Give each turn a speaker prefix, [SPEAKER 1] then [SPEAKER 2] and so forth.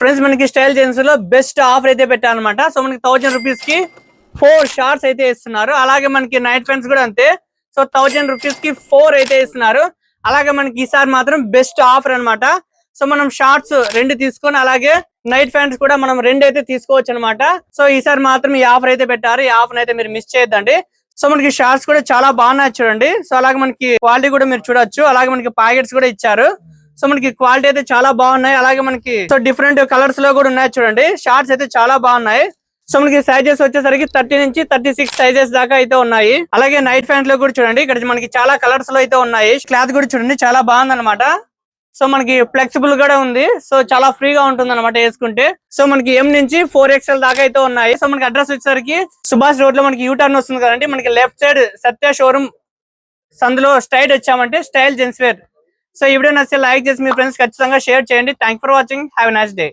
[SPEAKER 1] Friends మనకి style gems లో best offer అయితే పెట్టారనమాట. సో మనకి 1000 రూపీస్ కి 4 షార్ట్స్ అయితే ఇస్తున్నారు. అలాగే మనకి నైట్ ప్యాంట్స్ కూడా అంతే. సో 1000 రూపీస్ కి 4 అయితే ఇస్తున్నారు. అలాగే మనకి ఈసారి మాత్రం బెస్ట్ ఆఫర్ అనమాట. సో మనం షార్ట్స్ 2 తీసుకొని అలాగే నైట్ ప్యాంట్స్ కూడా మనం 2 అయితే తీసుకోవచ్చు అనమాట. సో ఈసారి మాత్రం ఈ ఆఫర్ అయితే పెట్టారు. ఈ ఆఫర్ అయితే మీరు మిస్ చేయొద్దండి. సో మనకి షార్ట్స్ కూడా చాలా బాగున్నాయి చూడండి. సో అలాగే మనకి క్వాలిటీ కూడా మీరు చూడొచ్చు. అలాగే మనకి ప్యాకెట్స్ కూడా ఇచ్చారు. సో మనకి క్వాలిటీ అయితే చాలా బాగున్నాయి. అలాగే మనకి సో డిఫరెంట్ కలర్స్ లో కూడా ఉన్నాయి చూడండి. షార్ట్స్ అయితే చాలా బాగున్నాయి. సో మనకి సైజెస్ వచ్చేసరికి 30 నుంచి 36 సైజెస్ దాకా అయితే ఉన్నాయి. అలాగే నైట్ ప్యాంట్ లో కూడా చూడండి, ఇక్కడ మనకి చాలా కలర్స్ లో అయితే ఉన్నాయి. క్లాత్ కూడా చూడండి చాలా బాగుంది అనమాట. సో మనకి ఫ్లెక్సిబుల్ కూడా ఉంది. సో చాలా ఫ్రీగా ఉంటుంది అనమాట వేసుకుంటే. సో మనకి M నుంచి 4XL దాకా అయితే ఉన్నాయి. సో మనకి అడ్రస్ వచ్చేసరికి సుభాష్ రోడ్ లో మనకి యూటర్న్ వస్తుంది కదండి. మనకి లెఫ్ట్ సైడ్ సత్య షోరూమ్ సందులో స్ట్రైట్ వచ్చామంటే స్టైల్ జెంట్స్ వేర్. సో ఈ వీడియో నచ్చితే లైక్ చేసి మీ ఫ్రెండ్స్ ఖచ్చితంగా షేర్ చేయండి. Thank for watching. Have a nice day.